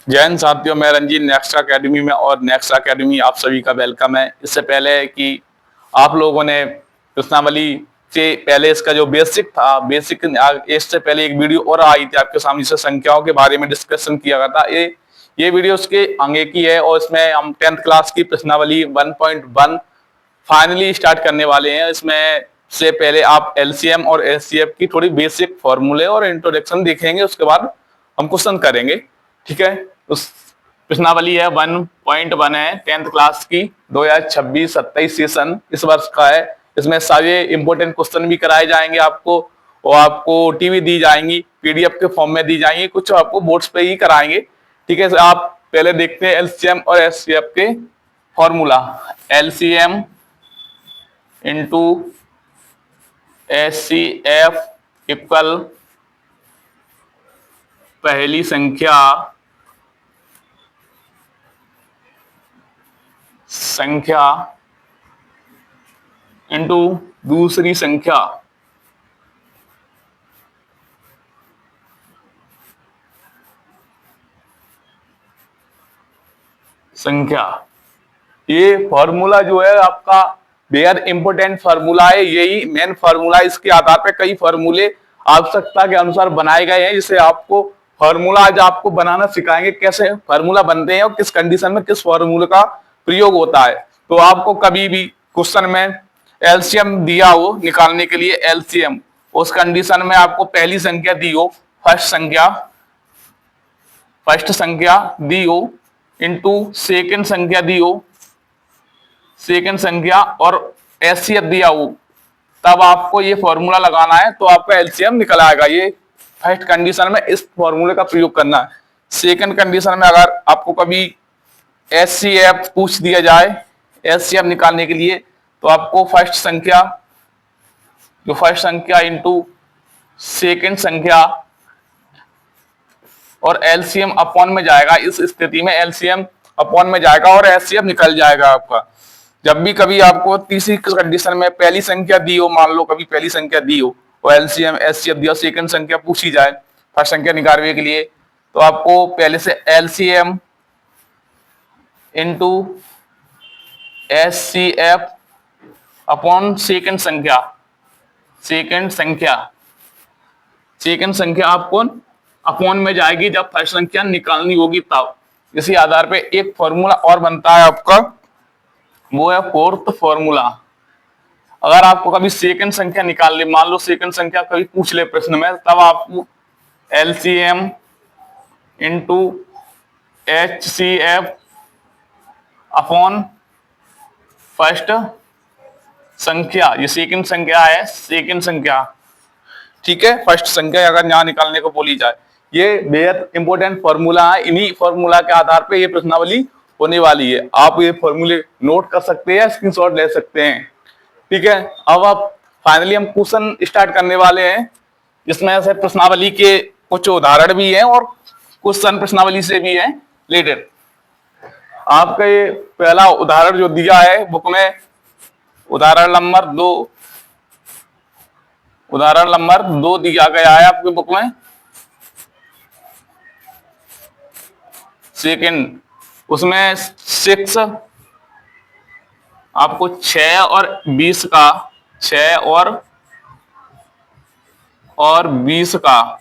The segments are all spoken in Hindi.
जय हिंद साथियों, मैं रंजीत नेक्स्ट अकेडमी में और नेक्स्ट अकेडमी आप सभी का वेलकम है। इससे पहले कि आप लोगों ने प्रश्नावली से पहले इसका जो बेसिक था, बेसिक इससे पहले एक वीडियो और आई थी आपके सामने, जिससे संख्याओं के बारे में डिस्कशन किया गया था। ये वीडियो उसके आगे की है और इसमें हम 10th क्लास की प्रश्नावली 1.1 फाइनली स्टार्ट करने वाले हैं। इसमें से पहले आप एलसीएम और एचसीएफ की थोड़ी बेसिक फॉर्मूले और इंट्रोडक्शन देखेंगे, उसके बाद हम क्वेश्चन करेंगे। ठीक है, उस प्रश्नावली है 1.1 है 10th क्लास की 2026-27 सेशन इस वर्ष का है। इसमें सारे इंपोर्टेंट क्वेश्चन भी कराए जाएंगे आपको, और आपको टीवी दी जाएंगी, पीडीएफ के फॉर्म में दी जाएंगी, कुछ आपको बोर्ड्स पे ही कराएंगे। ठीक है, आप पहले देखते हैं एलसीएम और एचसीएफ के formula. LCM into HCF equal पहली संख्या इंटू दूसरी संख्या। ये फॉर्मूला जो है आपका बेहद इंपोर्टेंट फॉर्मूला है, यही मेन फॉर्मूला। इसके आधार पर कई फॉर्मूले आवश्यकता के अनुसार बनाए गए हैं, जिसे आपको फॉर्मूला आज आपको बनाना सिखाएंगे, कैसे फॉर्मूला बनते हैं और किस कंडीशन में किस फॉर्मूले का प्रयोग होता है। तो आपको कभी भी क्वेश्चन में एलसीएम दिया हो निकालने के लिए, एलसीएम उस कंडीशन में आपको पहली संख्या दी हो, फर्स्ट संख्या दी हो इंटू सेकेंड संख्या दी हो, सेकेंड संख्या और एचसीएफ दिया हो, तब आपको ये फॉर्मूला लगाना है, तो आपका एलसीएम निकल आएगा। ये फर्स्ट कंडीशन में इस फॉर्मूले का प्रयोग करना है। सेकेंड कंडीशन में अगर आपको कभी एचसीएफ पूछ दिया जाए एचसीएफ निकालने के लिए, तो आपको फर्स्ट संख्या इंटू सेकेंड संख्या और एलसीएम अपॉन में जाएगा। इस स्थिति में एलसीएम अपॉन में जाएगा और एचसीएफ निकल जाएगा आपका। जब भी कभी आपको तीसरी कंडीशन में पहली संख्या दी हो, मान लो कभी पहली संख्या दी हो और एलसीएम एचसीएफ दिया, सेकंड संख्या पूछी जाए फर्स्ट संख्या निकालने के लिए, तो आपको पहले से LCM into HCF upon second संख्या आपको अपॉन में जाएगी जब फर्स्ट संख्या निकालनी होगी तब। इसी आधार पे एक फॉर्मूला और बनता है आपका, वो है फोर्थ फॉर्मूला। अगर आपको कभी सेकंड संख्या निकालनी, मान लो सेकंड संख्या कभी पूछ ले प्रश्न में, तब आपको LCM into HCF upon first संख्या, ये सेकंड संख्या है, सेकंड संख्या। ठीक है, फर्स्ट संख्या अगर यहां निकालने को बोली जाए, ये बेहद इंपॉर्टेंट फॉर्मूला है। इन्हीं फॉर्मूला के आधार पे ये प्रश्नावली होने वाली है। आप ये फॉर्मूले नोट कर सकते हैं, स्क्रीनशॉट ले सकते हैं। ठीक है, अब आप फाइनली हम क्वेश्चन स्टार्ट करने वाले हैं, जिसमें से प्रश्नावली के कुछ उदाहरण भी हैं और क्वेश्चन प्रश्नावली से भी हैं रिलेटेड। आपका ये पहला उदाहरण जो दिया है बुक में, उदाहरण नंबर 2 दिया गया है आपकी बुक में। सेकंड, उसमें 6 आपको 6 और 20 का, 6 और 20 का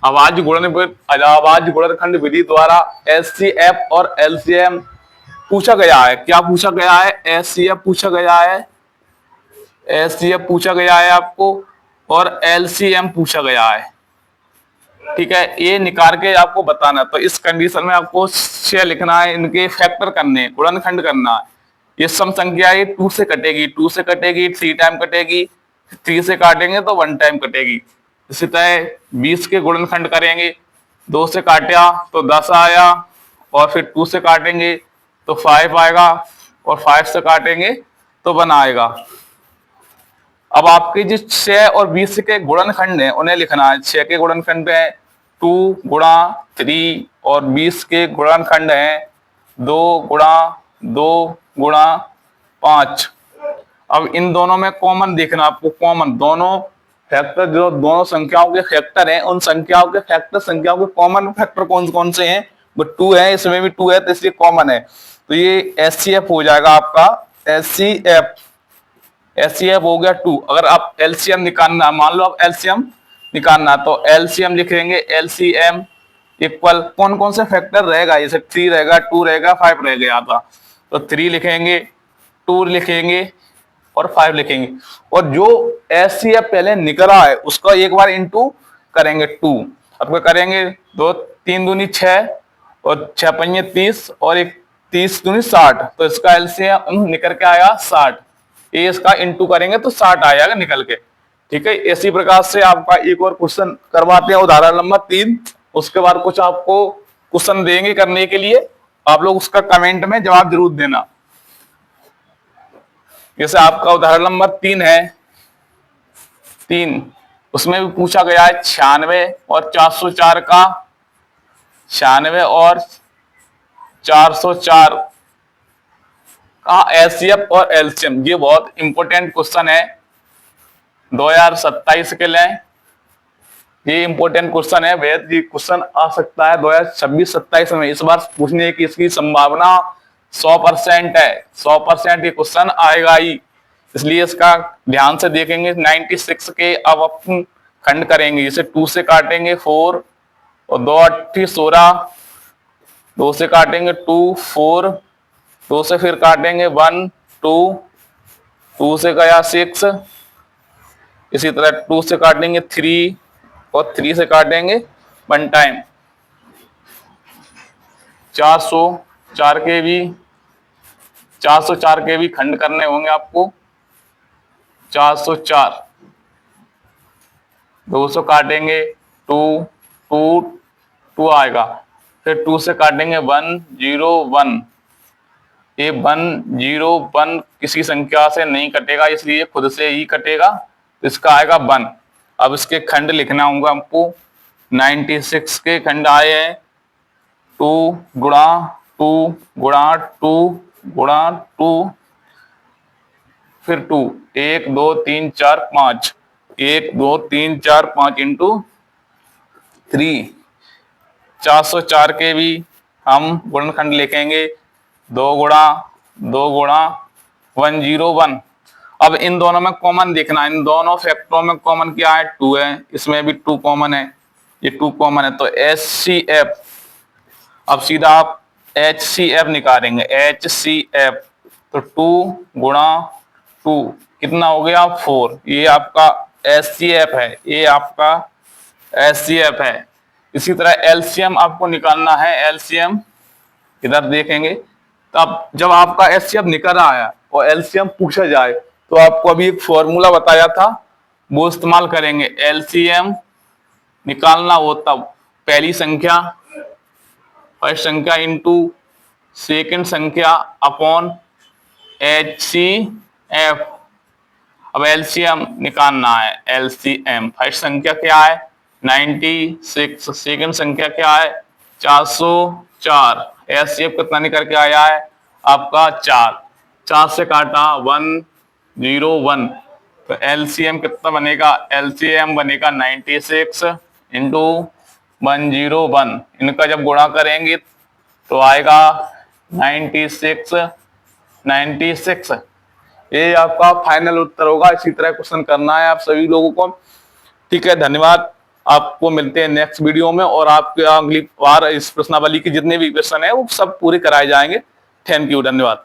आवाज गुणनखंड विधि द्वारा एचसीएफ और एलसीएम पूछा गया है। क्या पूछा गया है? एचसीएफ पूछा गया है, एचसीएफ पूछा गया है आपको, और एलसीएम पूछा गया है। ठीक है, ये निकाल के आपको बताना। तो इस कंडीशन में आपको 6 लिखना है, इनके फैक्टर करने, गुणनखंड करना है। ये सम संख्या है, 2 से कटेगी, 2 से कटेगी, 3 टाइम कटेगी, 3 से काटेंगे तो 1 टाइम कटेगी। इसी तरह 20 के गुणनखंड करेंगे, 2 से काटा तो 10 आया, और फिर 2 से काटेंगे तो 5 आएगा, और 5 से काटेंगे तो 1 आएगा। अब आपके जो 6 और 20 के गुणनखंड है उन्हें लिखना है। 6 के गुणनखंड है 2 गुणा 3, और 20 के गुणनखंड है 2 गुणा 2 गुणा 5। अब इन दोनों में कॉमन देखना आपको, कॉमन दोनों फैक्टर जो दोनों संख्याओं के फैक्टर हैं, उन संख्याओं के फैक्टर, संख्याओं के कॉमन फैक्टर कौन कौन से हैं? वो 2 है, इसमें भी 2 है, तो इसलिए कॉमन है। तो ये एचसीएफ हो जाएगा आपका, एचसीएफ। एचसीएफ हो गया 2। अगर आप एलसीएम निकालना, मान लो आप एलसीएम निकालना, तो एलसीएम लिखेंगे, एलसीएम इक्वल कौन कौन से फैक्टर रहेगा, जैसे 3 रहेगा, 2 रहेगा, 5 रह गया था, तो 3 लिखेंगे, 2 लिखेंगे और 5 लिखेंगे। और जो एचसीएफ पहले निकला है उसका एक बार इंटू करेंगे 2। अब क्या करेंगे, 2 3 दूनी 6 और 6 पंजे 30 और 1 30 दूनी 60, तो इसका एलसीएम निकल के आया 60। ये इसका इंटू करेंगे तो 60 आएगा निकल के। ठीक है, इसी प्रकार से आपका एक और क्वेश्चन करवाते हैं, उदाहरण नंबर 3। उसके बाद कुछ आपको क्वेश्चन देंगे करने के लिए, आप लोग उसका कमेंट में जवाब जरूर देना। जैसे आपका उदाहरण नंबर 3 है, 3, उसमें भी पूछा गया है 96 और 404 का, 96 और 404 का एचसीएफ और एलसीएम। ये बहुत इंपॉर्टेंट क्वेश्चन है 2027 के लिए। ये इंपॉर्टेंट क्वेश्चन है, वैध ये क्वेश्चन आ सकता है 2026-27 में। इस बार पूछने की इसकी संभावना 100% है, 100% ये क्वेश्चन आएगा ही, इसलिए इसका ध्यान से देखेंगे। 96 के अब अपन खंड करेंगे, जैसे 2 से काटेंगे 4 और 2 8 16, 2 से काटेंगे 2 4, 2 से फिर काटेंगे 1 2, 2 से गया 6, इसी तरह 2 से काटेंगे 3 और 3 से काटेंगे 1 टाइम। 404 के भी 404 के भी खंड करने होंगे आपको। 404, 200 काटेंगे 2 2 2 आएगा, फिर 2 से काटेंगे 1 0 1। ये 1 0 1 किसी संख्या से नहीं कटेगा, इसलिए खुद से ही कटेगा, तो इसका आएगा 1। अब इसके खंड लिखना होगा हमको। 96 के खंड आए हैं 2 गुणा 2 गुणा 2 गुणा 2, फिर 2 1 2 3 4 5, 1 2 3 4 5 इंटू 3। 404 के भी हम गुणनखंड लिखेंगे 2 गुणा 2 गुणा 101। अब इन दोनों में कॉमन देखना है, इन दोनों फैक्टरों में कॉमन क्या है, 2 है, इसमें भी 2 कॉमन है, ये 2 कॉमन है, तो एचसीएफ। अब सीधा आप एचसीएफ निकालेंगे, एचसीएफ, तो 2 गुणा 2 कितना हो गया 4, ये आपका एचसीएफ है, ये आपका एचसीएफ है। इसी तरह एलसीएम आपको निकालना है, एलसीएम इधर देखेंगे, तब जब आपका एचसीएफ निकल आया और एलसीएम पूछा जाए तो आपको अभी एक फॉर्मूला बताया था, वो इस्तेमाल करेंगे। एलसीएम निकालना हो तब पहली संख्या, फर्स्ट संख्या इंटू सेकंड संख्या अपॉन एचसीएफ। अब एलसीएम निकालना है, एलसीएम फर्स्ट संख्या क्या है 96, सेकंड संख्या क्या है 404, एचसीएफ कितना निकल के आया है आपका 4, 4 से काटा 101, तो एलसीएम कितना बनेगा, एलसीएम बनेगा 96 इंटू 101। इनका जब गुणा करेंगे तो आएगा 96। ये आपका फाइनल उत्तर होगा। इसी तरह क्वेश्चन करना है आप सभी लोगों को। ठीक है, धन्यवाद। आपको मिलते हैं नेक्स्ट वीडियो में, और आपके अगली बार इस प्रश्नावली के जितने भी क्वेश्चन है वो सब पूरे कराए जाएंगे। थैंक यू, धन्यवाद।